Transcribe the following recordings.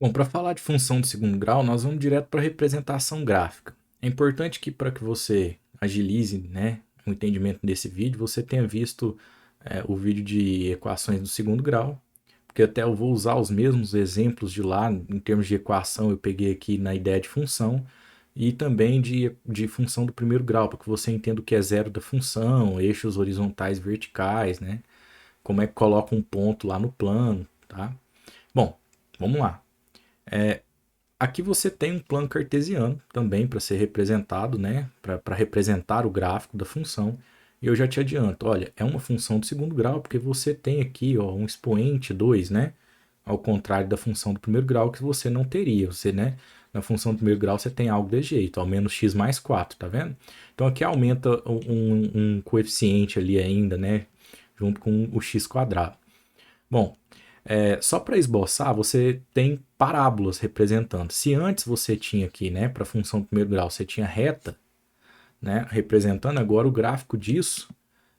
Bom, para falar de função de segundo grau, nós vamos direto para a representação gráfica. É importante que para que você agilize, né, o entendimento desse vídeo, você tenha visto o vídeo de equações do segundo grau, porque até eu vou usar os mesmos exemplos de lá, em termos de equação, eu peguei aqui na ideia de função, e também de função do primeiro grau, para que você entenda o que é zero da função, eixos horizontais e verticais, né, como é que coloca um ponto lá no plano, tá? Bom, vamos lá. Aqui você tem um plano cartesiano também para ser representado, né? Para representar o gráfico da função. E eu já te adianto, olha, é uma função do segundo grau, porque você tem aqui ó, um expoente 2, né? Ao contrário da função do primeiro grau, que você não teria. Você, né? Na função do primeiro grau você tem algo desse jeito, ao menos x mais 4, tá vendo? Então aqui aumenta um coeficiente ali ainda, né? Junto com o x quadrado. Bom, só para esboçar, você tem parábolas representando. Se antes você tinha aqui, né, para a função do primeiro grau, você tinha reta, né, representando, agora o gráfico disso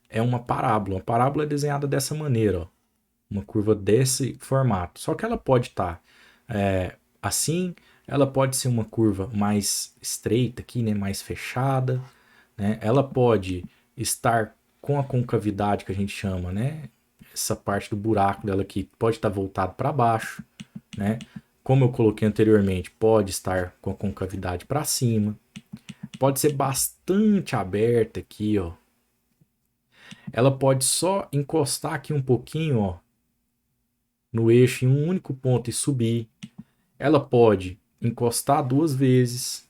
é uma parábola. Uma parábola é desenhada dessa maneira, ó, uma curva desse formato. Só que ela pode estar assim, ela pode ser uma curva mais estreita aqui, né, mais fechada, né? Ela pode estar com a concavidade que a gente chama, né? Essa parte do buraco dela aqui pode estar voltado para baixo, né? Como eu coloquei anteriormente, pode estar com a concavidade para cima, pode ser bastante aberta aqui, ó. Ela pode só encostar aqui um pouquinho, ó, no eixo em um único ponto e subir. Ela pode encostar duas vezes.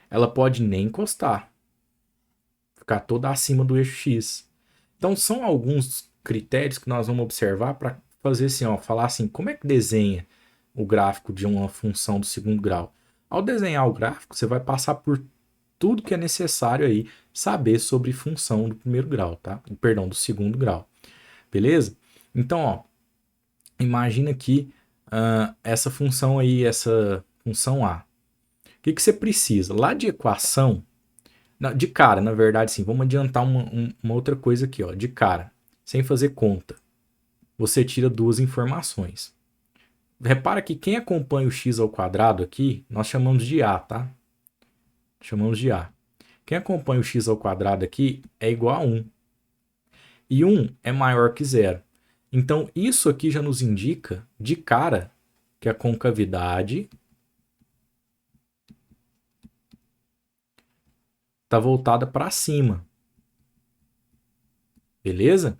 Ela pode nem encostar, ficar toda acima do eixo X. Então são alguns critérios que nós vamos observar para fazer assim, ó, falar assim, como é que desenha o gráfico de uma função do segundo grau? Ao desenhar o gráfico, você vai passar por tudo que é necessário aí saber sobre função do primeiro grau, tá? Perdão, do segundo grau. Beleza? Então, ó, imagina aqui essa função aí, essa função A. O que você precisa? Lá de equação, de cara, na verdade, sim, vamos adiantar uma outra coisa aqui, ó, de cara, sem fazer conta. Você tira duas informações. Repara que quem acompanha o x ao quadrado aqui, nós chamamos de a, tá? Chamamos de a. Quem acompanha o x ao quadrado aqui é igual a 1. E 1 é maior que zero. Então, isso aqui já nos indica, de cara, que a concavidade está voltada para cima. Beleza?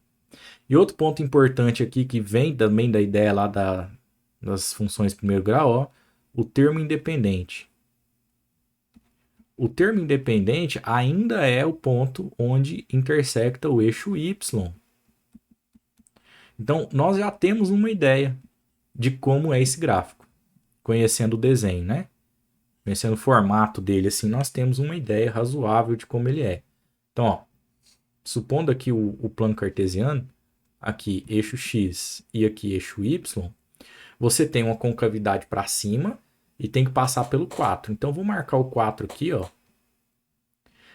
E outro ponto importante aqui, que vem também da ideia lá das funções de primeiro grau, ó, o termo independente. O termo independente ainda é o ponto onde intersecta o eixo y. Então, nós já temos uma ideia de como é esse gráfico, conhecendo o desenho, né? Conhecendo o formato dele, assim, nós temos uma ideia razoável de como ele é. Então, ó, supondo aqui o plano cartesiano, aqui eixo x e aqui eixo y, você tem uma concavidade para cima e tem que passar pelo 4. Então, vou marcar o 4 aqui, ó,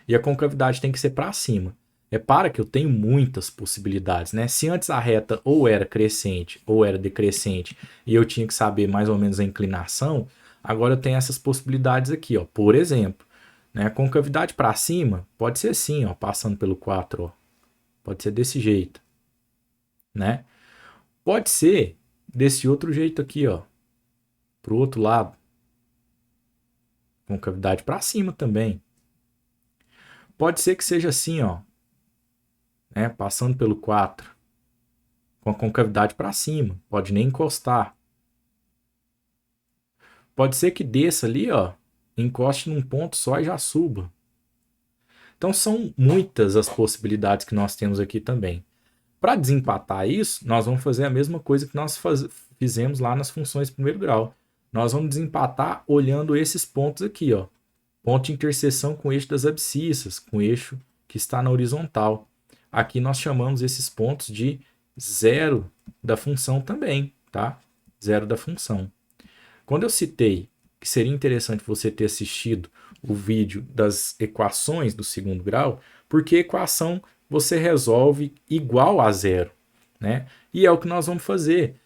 e a concavidade tem que ser para cima. Repara que eu tenho muitas possibilidades, né? Se antes a reta ou era crescente ou era decrescente e eu tinha que saber mais ou menos a inclinação, agora eu tenho essas possibilidades aqui, ó. Por exemplo, né? A concavidade para cima pode ser assim, ó, passando pelo 4, ó. Pode ser desse jeito, né? Pode ser desse outro jeito aqui, ó, pro outro lado. Concavidade para cima também. Pode ser que seja assim, ó, né? Passando pelo 4 com a concavidade para cima, pode nem encostar. Pode ser que desça ali, ó, encoste num ponto só e já suba. Então são muitas as possibilidades que nós temos aqui também. Para desempatar isso, nós vamos fazer a mesma coisa que nós fizemos lá nas funções de primeiro grau. Nós vamos desempatar olhando esses pontos aqui, ó. Ponto de interseção com o eixo das abscissas, com o eixo que está na horizontal. Aqui nós chamamos esses pontos de zero da função também, tá? Zero da função. Quando eu citei que seria interessante você ter assistido o vídeo das equações do segundo grau, porque equação você resolve igual a zero, né? E é o que nós vamos fazer.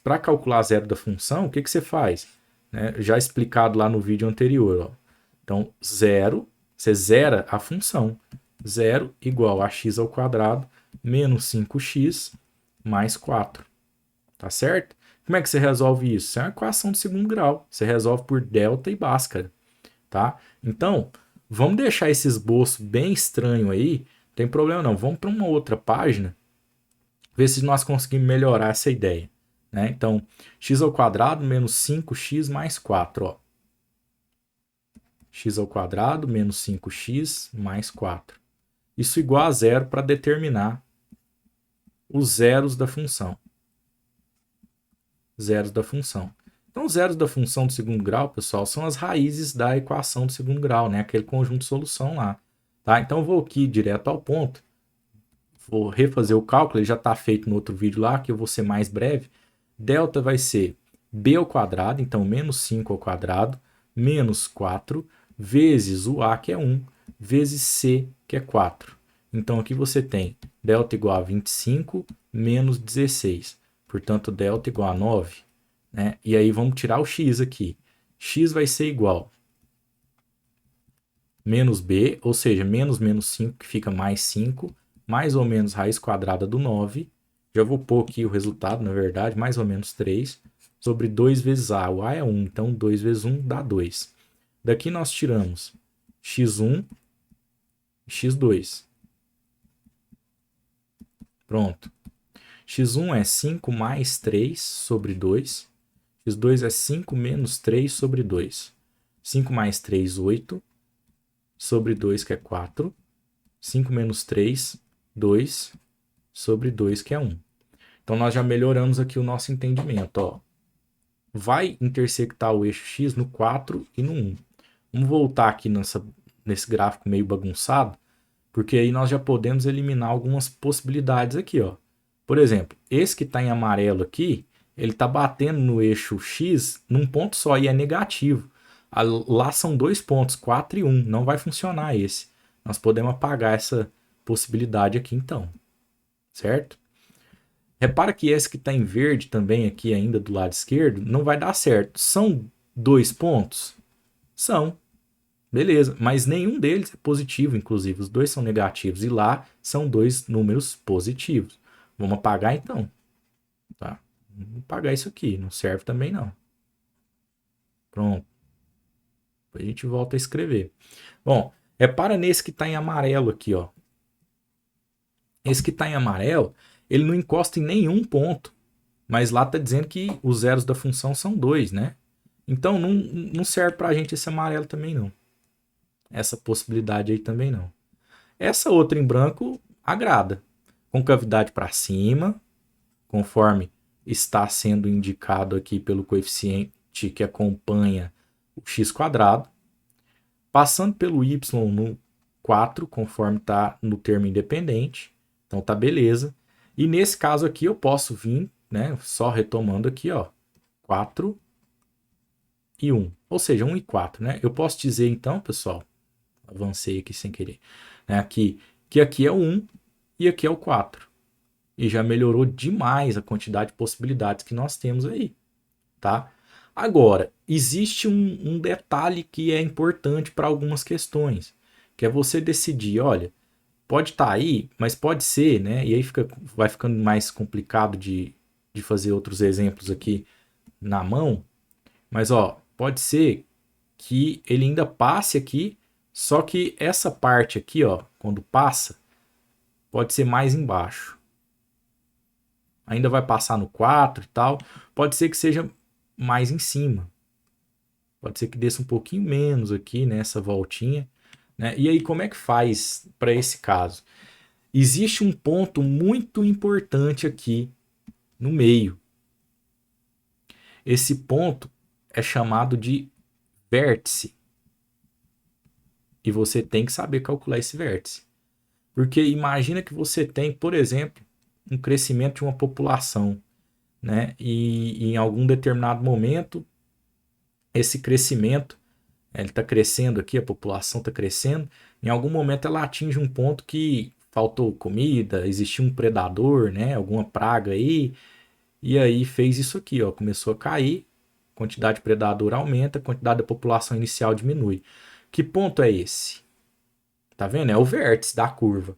para calcular zero da função, o que você faz? Né? Já explicado lá no vídeo anterior. Ó. Então, zero, você zera a função. Zero igual a x ao quadrado menos 5x mais 4. Tá certo? Como é que você resolve isso? Isso é uma equação de segundo grau. Você resolve por delta e Bhaskara. Tá? Então, vamos deixar esse esboço bem estranho aí. Não tem problema não. Vamos para uma outra página. Ver se nós conseguimos melhorar essa ideia. Né? Então, x ao quadrado menos 5x mais 4. Ó. X ao quadrado menos 5x mais 4. Isso igual a zero para determinar os zeros da função. Zeros da função. Então, os zeros da função do segundo grau, pessoal, são as raízes da equação do segundo grau, né? Aquele conjunto de solução lá. Tá? Então, eu vou aqui direto ao ponto. Vou refazer o cálculo, ele já está feito no outro vídeo lá, que eu vou ser mais breve. Delta vai ser b ao quadrado, então menos 5 ao quadrado, menos 4, vezes o a, que é 1, vezes c, que é 4. Então, aqui você tem delta igual a 25 menos 16. Portanto, delta igual a 9. Né? E aí, vamos tirar o x aqui. X vai ser igual menos b, ou seja, menos 5, que fica mais 5, mais ou menos raiz quadrada do 9. Já vou pôr aqui o resultado, na verdade, mais ou menos 3, sobre 2 vezes a. O a é 1, então 2 vezes 1 dá 2. Daqui nós tiramos x1 e x2. Pronto. x1 é 5 mais 3 sobre 2. x2 é 5 menos 3 sobre 2. 5 mais 3, 8. Sobre 2, que é 4. 5 menos 3, 2. Sobre 2, que é 1. Então, nós já melhoramos aqui o nosso entendimento. Ó. Vai intersectar o eixo x no 4 e no 1. Vamos voltar aqui nesse gráfico meio bagunçado, porque aí nós já podemos eliminar algumas possibilidades aqui. Ó. Por exemplo, esse que está em amarelo aqui, ele está batendo no eixo x num ponto só e é negativo. Lá são 2 pontos, 4 e 1. Não vai funcionar esse. Nós podemos apagar essa possibilidade aqui então. Certo? Repara que esse que está em verde também aqui ainda do lado esquerdo não vai dar certo. São 2 pontos? São. Beleza, mas nenhum deles é positivo, inclusive. Os dois são negativos. E lá são 2 números positivos. Vamos apagar então. Tá? Vamos apagar isso aqui. Não serve também não. Pronto. Depois a gente volta a escrever. Bom, repara nesse que está em amarelo aqui. Ó. Esse que está em amarelo, ele não encosta em nenhum ponto. Mas lá está dizendo que os zeros da função são 2, né? Então não serve para a gente esse amarelo também não. Essa possibilidade aí também não. Essa outra em branco agrada. Concavidade para cima, conforme está sendo indicado aqui pelo coeficiente que acompanha o x². Passando pelo y no 4, conforme está no termo independente. Então tá beleza. E nesse caso aqui eu posso vir, né, só retomando aqui, ó, 4 e 1. Ou seja, 1 e 4, né? Eu posso dizer então, pessoal, avancei aqui sem querer, né, que aqui é o 1 e aqui é o 4. E já melhorou demais a quantidade de possibilidades que nós temos aí, tá? Agora, existe um detalhe que é importante para algumas questões, que é você decidir, olha, pode estar aí, mas pode ser, né? E aí vai ficando mais complicado de fazer outros exemplos aqui na mão. Mas, ó, pode ser que ele ainda passe aqui, só que essa parte aqui, ó, quando passa, pode ser mais embaixo. Ainda vai passar no 4 e tal. Pode ser que seja mais em cima. Pode ser que desça um pouquinho menos aqui, né, essa voltinha. Né? E aí, como é que faz para esse caso? Existe um ponto muito importante aqui no meio. Esse ponto é chamado de vértice. E você tem que saber calcular esse vértice. Porque imagina que você tem, por exemplo, um crescimento de uma população, né? E em algum determinado momento, esse crescimento, ele está crescendo aqui, a população está crescendo, em algum momento ela atinge um ponto que faltou comida, existiu um predador, né? Alguma praga aí, e aí fez isso aqui, ó, começou a cair, quantidade de predador aumenta, quantidade da população inicial diminui. Que ponto é esse? Tá vendo? É o vértice da curva.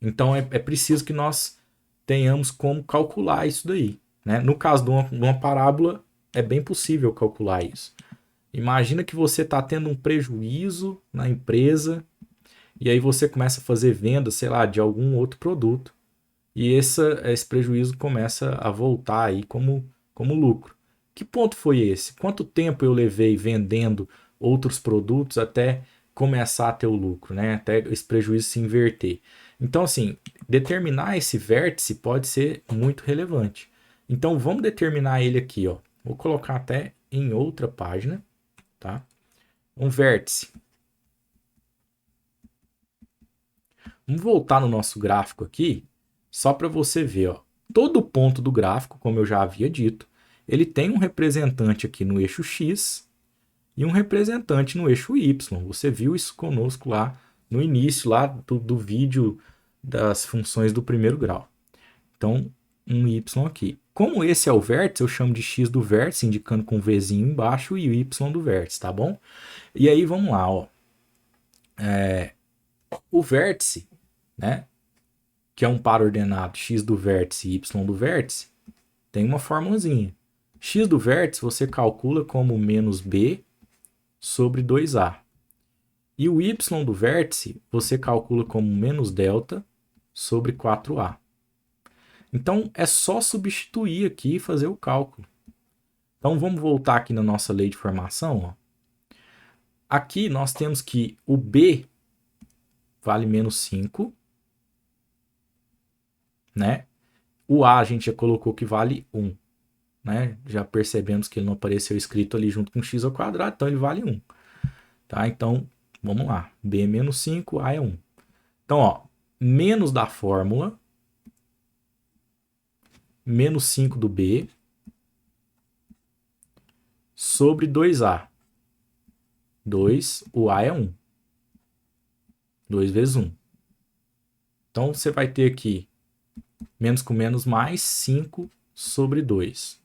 Então é preciso que nós tenhamos como calcular isso daí. Né? No caso de uma parábola, é bem possível calcular isso. Imagina que você está tendo um prejuízo na empresa e aí você começa a fazer venda, sei lá, de algum outro produto e esse prejuízo começa a voltar aí como lucro. Que ponto foi esse? Quanto tempo eu levei vendendo outros produtos até começar a ter o lucro, né? Até esse prejuízo se inverter. Então, assim, determinar esse vértice pode ser muito relevante. Então, vamos determinar ele aqui, ó. Vou colocar até em outra página, tá? Um vértice. Vamos voltar no nosso gráfico aqui, só para você ver, ó. Todo ponto do gráfico, como eu já havia dito, ele tem um representante aqui no eixo X e um representante no eixo Y. Você viu isso conosco lá no início lá do vídeo das funções do primeiro grau. Então, um Y aqui. Como esse é o vértice, eu chamo de X do vértice, indicando com um Vzinho embaixo, e o Y do vértice, tá bom? E aí, vamos lá, ó. O vértice, né, que é um par ordenado x do vértice e y do vértice, tem uma formulazinha. X do vértice você calcula como menos b sobre 2a. E o y do vértice você calcula como menos delta sobre 4a. Então, é só substituir aqui e fazer o cálculo. Então, vamos voltar aqui na nossa lei de formação. Ó. Aqui nós temos que o b vale menos 5, né? O a gente já colocou que vale 1. Né? Já percebemos que ele não apareceu escrito ali junto com x ao quadrado, então ele vale 1. Tá? Então, vamos lá. B é menos 5, A é 1. Então, ó, menos da fórmula, menos 5 do B, sobre 2A. 2, o A é 1. 2 vezes 1. Então, você vai ter aqui menos com menos mais 5 sobre 2.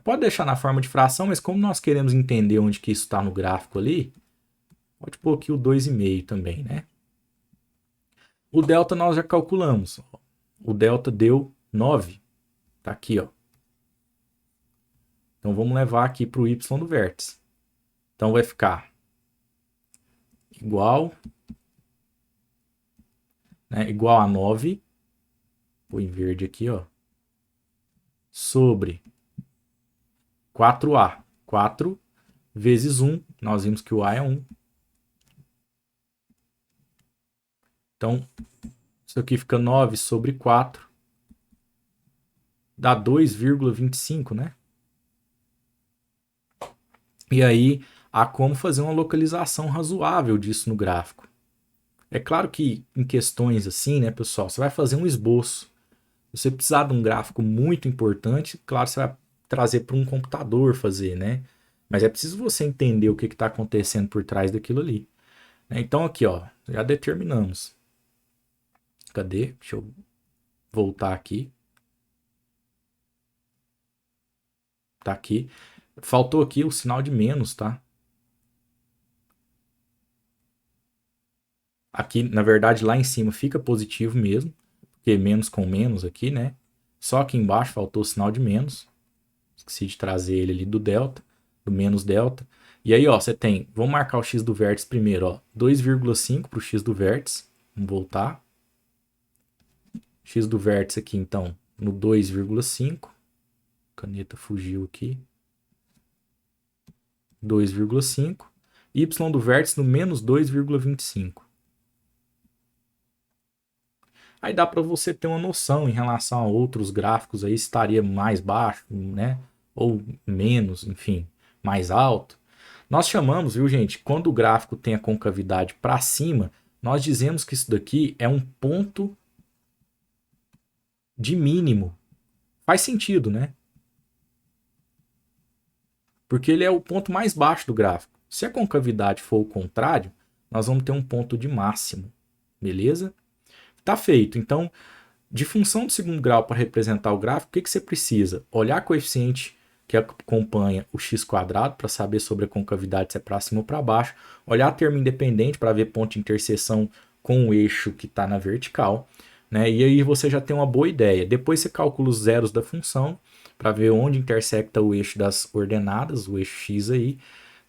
Pode deixar na forma de fração, mas como nós queremos entender onde que isso está no gráfico ali, pode pôr aqui o 2,5 também, né? O delta nós já calculamos. O delta deu 9. Tá aqui, ó. Então vamos levar aqui para o y do vértice. Então vai ficar igual, né, igual a 9. Vou em verde aqui, ó. Sobre 4a. 4 vezes 1. Nós vimos que o a é 1. Então, isso aqui fica 9 sobre 4. Dá 2,25, né? E aí, há como fazer uma localização razoável disso no gráfico. É claro que em questões assim, né, pessoal, você vai fazer um esboço. Se você precisar de um gráfico muito importante, claro, você vai trazer para um computador fazer, né? Mas é preciso você entender o que está acontecendo por trás daquilo ali. Então aqui, ó, já determinamos. Cadê? Deixa eu voltar aqui. Tá aqui. Faltou aqui o sinal de menos, tá? Aqui, na verdade, lá em cima fica positivo mesmo, porque menos com menos aqui, né? Só aqui embaixo faltou o sinal de menos. Esqueci de trazer ele ali do delta, do menos delta. E aí, ó, você tem, vamos marcar o x do vértice primeiro, ó, 2,5 para o x do vértice. Vamos voltar. X do vértice aqui, então, no 2,5. Caneta fugiu aqui. 2,5. Y do vértice no menos 2,25. Aí dá para você ter uma noção em relação a outros gráficos aí, estaria mais baixo, né? Ou menos, enfim, mais alto. Nós chamamos, viu, gente, quando o gráfico tem a concavidade para cima, nós dizemos que isso daqui é um ponto de mínimo. Faz sentido, né? Porque ele é o ponto mais baixo do gráfico. Se a concavidade for o contrário, nós vamos ter um ponto de máximo. Beleza? Tá feito. Então, De função do segundo grau para representar o gráfico, o que você precisa? Olhar coeficiente que acompanha o x² para saber sobre a concavidade se é para cima ou para baixo. Olhar termo independente para ver ponto de interseção com o eixo que está na vertical. Né? E aí você já tem uma boa ideia. Depois você calcula os zeros da função para ver onde intersecta o eixo das ordenadas, o eixo x aí.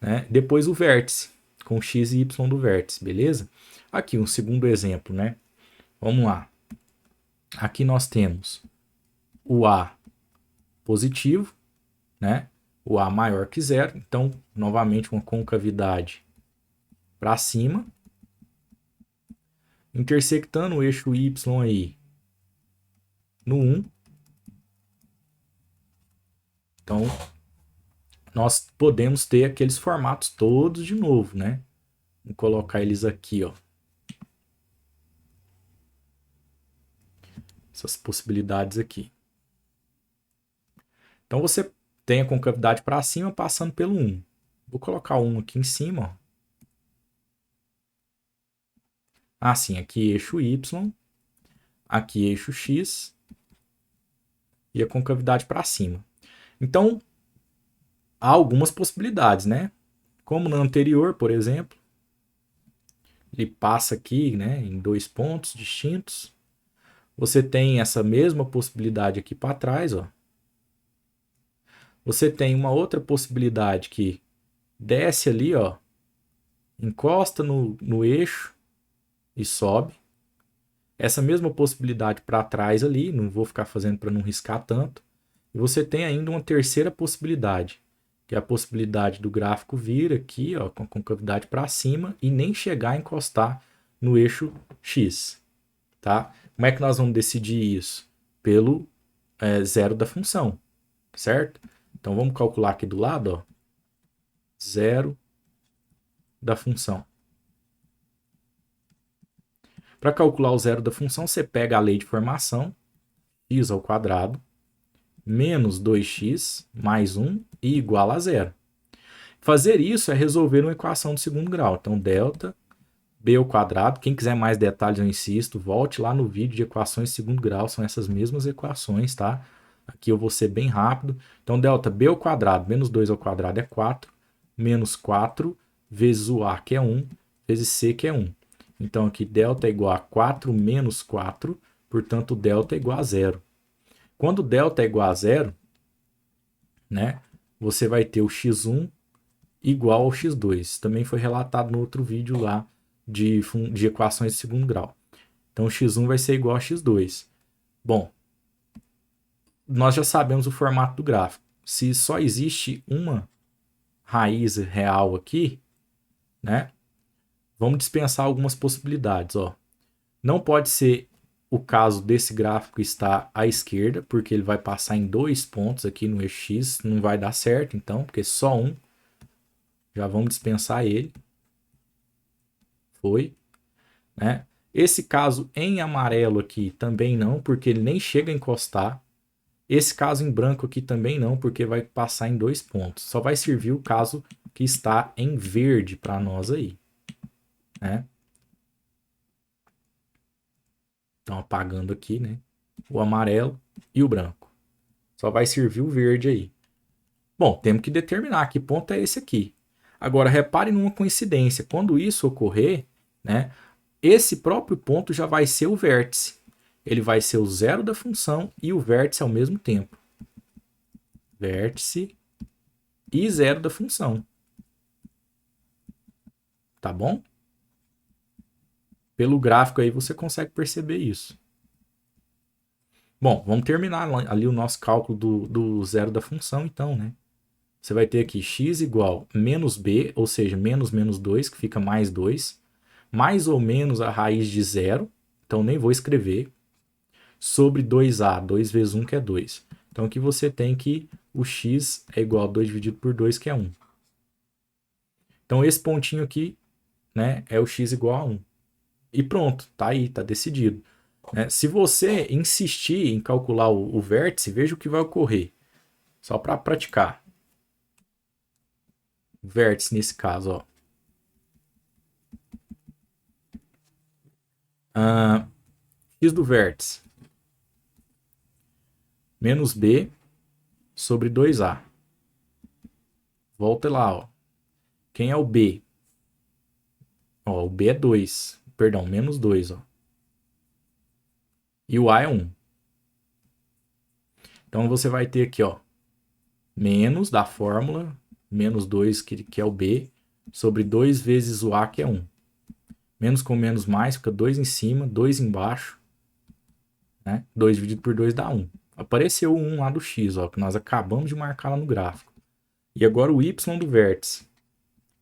Né? Depois o vértice, com x e y do vértice, beleza? Aqui um segundo exemplo, né? Vamos lá. Aqui nós temos o A positivo, né? O A maior que zero, então, novamente, uma concavidade para cima, intersectando o eixo Y aí no 1. Então, nós podemos ter aqueles formatos todos de novo, né? Vou colocar eles aqui, ó. Essas possibilidades aqui. Então, você tem a concavidade para cima passando pelo 1. Vou colocar o 1 aqui em cima, ó. Assim, aqui eixo Y, aqui eixo X e a concavidade para cima. Então, há algumas possibilidades, né? Como na anterior, por exemplo, ele passa aqui, né, em 2 pontos distintos. Você tem essa mesma possibilidade aqui para trás, ó. Você tem uma outra possibilidade que desce ali, ó, encosta no eixo e sobe. Essa mesma possibilidade para trás ali, não vou ficar fazendo para não riscar tanto. E você tem ainda uma terceira possibilidade, que é a possibilidade do gráfico vir aqui, ó, com a concavidade para cima e nem chegar a encostar no eixo X. Tá? Como é que nós vamos decidir isso? Pelo zero da função, certo? Então vamos calcular aqui do lado, ó, zero da função. Para calcular o zero da função, você pega a lei de formação, x ao quadrado, menos 2x mais 1 e igual a zero. Fazer isso é resolver uma equação de segundo grau. Então, delta b ao quadrado. Quem quiser mais detalhes, eu insisto, volte lá no vídeo de equações de segundo grau. São essas mesmas equações, tá? Aqui eu vou ser bem rápido. Então, delta b ao quadrado menos 2 ao quadrado é 4. Menos 4 vezes o a, que é 1, vezes c, que é 1. Então, aqui delta é igual a 4 menos 4. Portanto, delta é igual a zero. Quando delta é igual a zero, né, você vai ter o x1 igual ao x2. Também foi relatado no outro vídeo lá de equações de segundo grau. Então, x1 vai ser igual a x2. Bom, nós já sabemos o formato do gráfico. Se só existe uma raiz real aqui, né, vamos dispensar algumas possibilidades. Ó. Não pode ser o caso desse gráfico estar à esquerda, porque ele vai passar em 2 pontos aqui no eixo X. Não vai dar certo, então, porque só um. Já vamos dispensar ele. Foi. Né? Esse caso em amarelo aqui também não, porque ele nem chega a encostar. Esse caso em branco aqui também não, porque vai passar em 2 pontos. Só vai servir o caso que está em verde para nós aí. Né? Então, apagando aqui, né? O amarelo e o branco. Só vai servir o verde aí. Bom, temos que determinar que ponto é esse aqui. Agora, repare numa coincidência. Quando isso ocorrer, né, esse próprio ponto já vai ser o vértice. Ele vai ser o zero da função e o vértice ao mesmo tempo. Vértice e zero da função. Tá bom? Pelo gráfico aí você consegue perceber isso. Bom, vamos terminar ali o nosso cálculo do zero da função, então, né? Você vai ter aqui x igual menos b, ou seja, menos menos 2, que fica mais 2, mais ou menos a raiz de zero, então nem vou escrever, sobre 2a, 2 vezes 1, que é 2. Então aqui você tem que o x é igual a 2 dividido por 2, que é 1. Então esse pontinho aqui, né, é o x igual a 1. E pronto, tá aí, tá decidido. Se você insistir em calcular o vértice, veja o que vai ocorrer. Só para praticar. Vértice nesse caso, ó. X do vértice menos b sobre 2a. Volta lá, ó. Quem é o b? Ó, o b é 2. Perdão, menos 2, ó. E o a é 1. Então você vai ter aqui, ó, menos da fórmula, menos 2, que é o b, sobre 2 vezes o a, que é 1. Menos com menos mais, fica 2 em cima, 2 embaixo. Né? 2 dividido por 2 dá 1. Apareceu o 1 lá do x, ó, que nós acabamos de marcar lá no gráfico. E agora o y do vértice.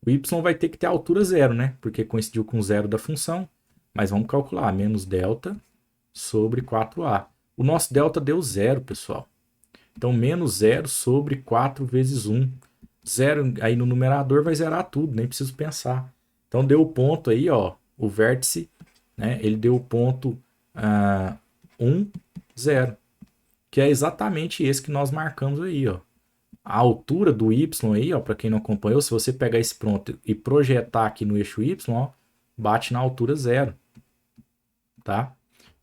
O y vai ter que ter a altura zero, né? Porque coincidiu com o zero da função. Mas vamos calcular. Menos delta sobre 4a. O nosso delta deu zero, pessoal. Então, menos zero sobre 4 vezes 1. Zero aí no numerador vai zerar tudo, nem preciso pensar. Então, deu o ponto aí, ó. O vértice, né? Ele deu o ponto 1, 0. Que é exatamente esse que nós marcamos aí, ó. A altura do y aí, ó, para quem não acompanhou, se você pegar esse ponto e projetar aqui no eixo y, ó, bate na altura zero, tá?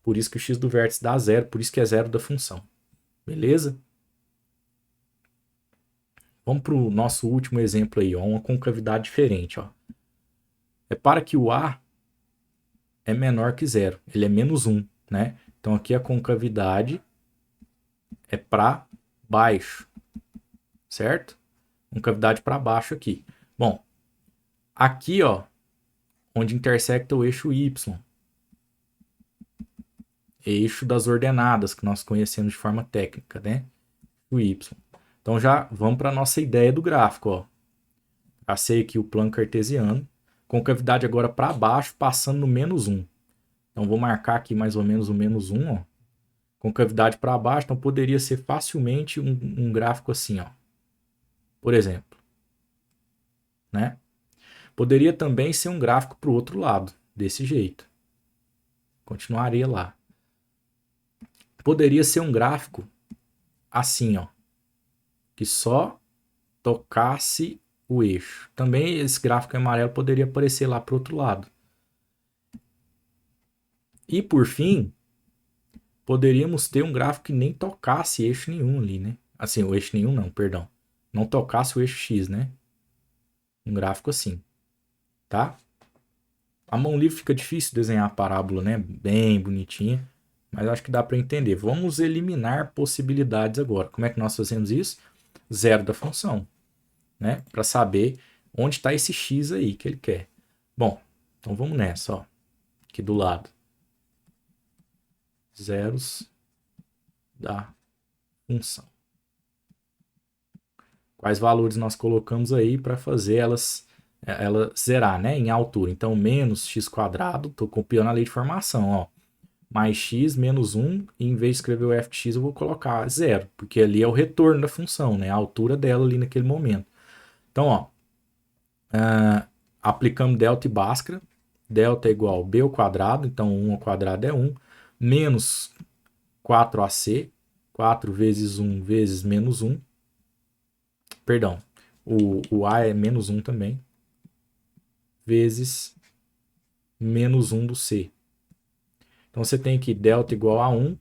Por isso que o x do vértice dá zero, por isso que é zero da função. Beleza? Vamos para o nosso último exemplo aí, ó, uma concavidade diferente, ó. Repara que o a é menor que zero, ele é menos 1, né? Então aqui a concavidade é para baixo, certo? Concavidade para baixo aqui. Bom, aqui, ó, onde intersecta o eixo y, eixo das ordenadas, que nós conhecemos de forma técnica, né? O y. Então já vamos para a nossa ideia do gráfico, ó. Tracei aqui o plano cartesiano, concavidade agora para baixo, passando no menos 1. Então vou marcar aqui mais ou menos o menos 1, ó. Concavidade para baixo, então poderia ser facilmente um gráfico assim, ó. Por exemplo, né? Poderia também ser um gráfico para o outro lado, desse jeito. Continuaria lá. Poderia ser um gráfico assim, ó, que só tocasse o eixo. Também esse gráfico amarelo poderia aparecer lá para o outro lado. E por fim, poderíamos ter um gráfico que nem tocasse eixo nenhum ali, né? Assim, o eixo nenhum não, perdão. Não tocasse o eixo X, né? Um gráfico assim, tá? A mão livre fica difícil desenhar a parábola, né? Bem bonitinha, mas acho que dá para entender. Vamos eliminar possibilidades agora. Como é que nós fazemos isso? Zero da função, né? Para saber onde está esse x aí que ele quer. Bom, então vamos nessa, ó. Aqui do lado. Zeros da função. Quais valores nós colocamos aí para fazer ela zerar, né? Em altura. Então, menos x quadrado, estou copiando a lei de formação, ó. Mais x menos 1, e em vez de escrever o f de x, eu vou colocar zero, porque ali é o retorno da função, né? A altura dela ali naquele momento. Então, ó, aplicamos delta e Bhaskara. Delta é igual a b ao quadrado, então 1 ao quadrado é 1, menos 4ac, 4 vezes 1 vezes menos 1. Perdão, o a é menos 1 também, vezes menos 1 do c. Então você tem aqui delta igual a 1,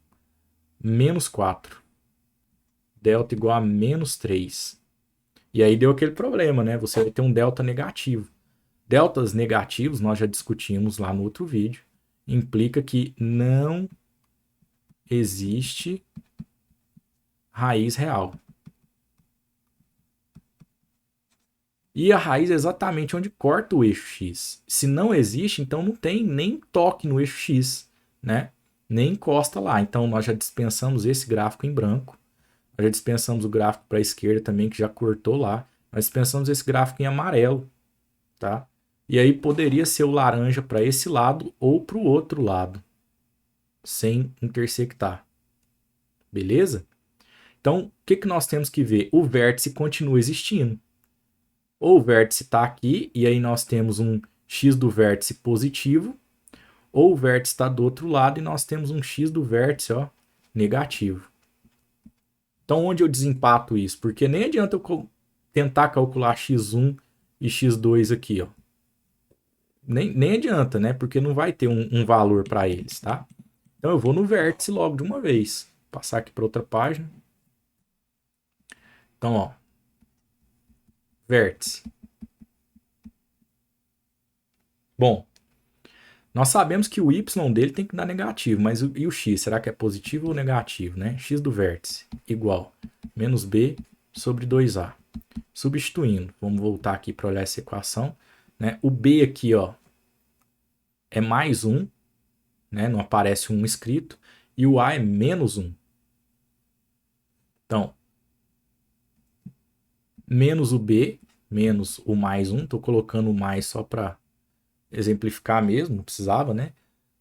menos 4. Delta igual a menos 3. E aí deu aquele problema, né? Você vai ter um delta negativo. Deltas negativos, nós já discutimos lá no outro vídeo, implica que não existe raiz real. E a raiz é exatamente onde corta o eixo x. Se não existe, então não tem nem toque no eixo x, né? Nem encosta lá. Então nós já dispensamos esse gráfico em branco. Nós já dispensamos o gráfico para a esquerda também, que já cortou lá. Nós dispensamos esse gráfico em amarelo, tá? E aí poderia ser o laranja para esse lado ou para o outro lado, sem intersectar. Beleza? Então, o que nós temos que ver? O vértice continua existindo. Ou o vértice está aqui, e aí nós temos um x do vértice positivo, ou o vértice está do outro lado, e nós temos um x do vértice, ó, negativo. Então, onde eu desempato isso? Porque nem adianta eu tentar calcular x1 e x2 aqui, ó. Nem adianta, né? Porque não vai ter um valor para eles, tá? Então, eu vou no vértice logo de uma vez. Vou passar aqui para outra página. Então, ó, vértice. Bom, nós sabemos que o y dele tem que dar negativo, mas e o x? Será que é positivo ou negativo, né? X do vértice igual menos b sobre 2a. Substituindo, vamos voltar aqui para olhar essa equação, né? O b aqui, ó, é mais 1, né? Não aparece 1 escrito, e o a é menos 1. Então, menos o b, menos o mais 1, estou colocando o mais só para exemplificar mesmo, não precisava, né?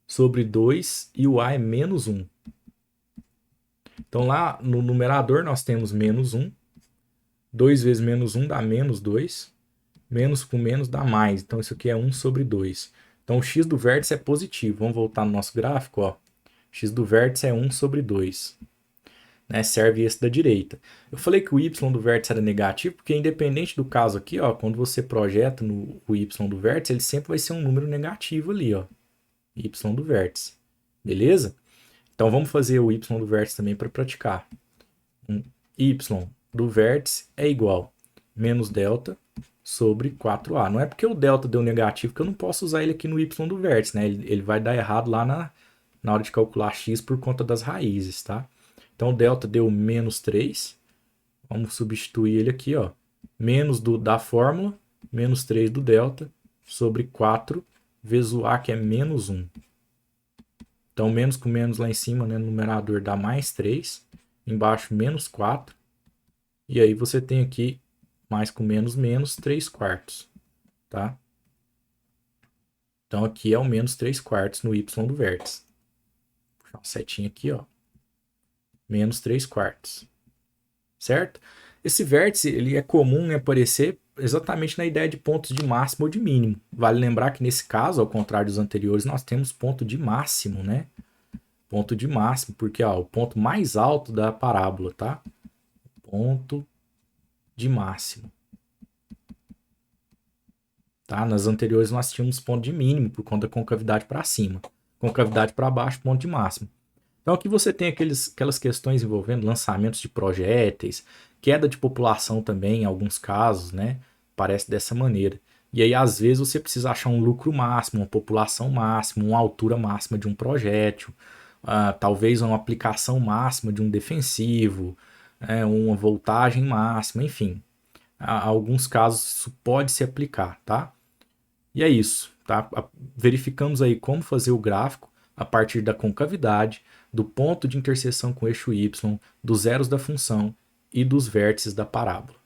Sobre 2 e o a é menos 1. Então lá no numerador nós temos menos 1, 2 vezes menos 1 dá menos 2, menos com menos dá mais, então isso aqui é 1 sobre 2. Então o x do vértice é positivo, vamos voltar no nosso gráfico, ó. X do vértice é 1 sobre 2. Né, serve esse da direita. Eu falei que o y do vértice era negativo, porque independente do caso aqui, ó, quando você projeta o y do vértice, ele sempre vai ser um número negativo ali, ó, y do vértice. Beleza? Então vamos fazer o y do vértice também para praticar. Y do vértice é igual a menos delta sobre 4a. Não é porque o delta deu negativo que eu não posso usar ele aqui no y do vértice, né? Ele vai dar errado lá na hora de calcular x por conta das raízes, tá? Então o delta deu menos 3. Vamos substituir ele aqui, ó. Menos da fórmula, menos 3 do delta, sobre 4 vezes o a, que é menos 1. Então, menos com menos lá em cima, né, no numerador, dá mais 3. Embaixo, menos 4. E aí você tem aqui, mais com menos, menos 3 quartos. Tá? Então, aqui é o menos 3 quartos no y do vértice. Vou puxar uma setinha aqui, ó. Menos 3 quartos. Certo? Esse vértice ele é comum em aparecer exatamente na ideia de pontos de máximo ou de mínimo. Vale lembrar que nesse caso, ao contrário dos anteriores, nós temos ponto de máximo, né? Ponto de máximo, porque ó, o ponto mais alto da parábola, tá? Ponto de máximo. Tá? Nas anteriores nós tínhamos ponto de mínimo por conta da concavidade para cima. Concavidade para baixo, ponto de máximo. Então aqui você tem aquelas questões envolvendo lançamentos de projéteis, queda de população também, em alguns casos, né? Parece dessa maneira. E aí, às vezes, você precisa achar um lucro máximo, uma população máxima, uma altura máxima de um projétil, talvez uma aplicação máxima de um defensivo, uma voltagem máxima, enfim. Alguns casos isso pode se aplicar, tá? E é isso, tá? Verificamos aí como fazer o gráfico a partir da concavidade, do ponto de interseção com o eixo y, dos zeros da função e dos vértices da parábola.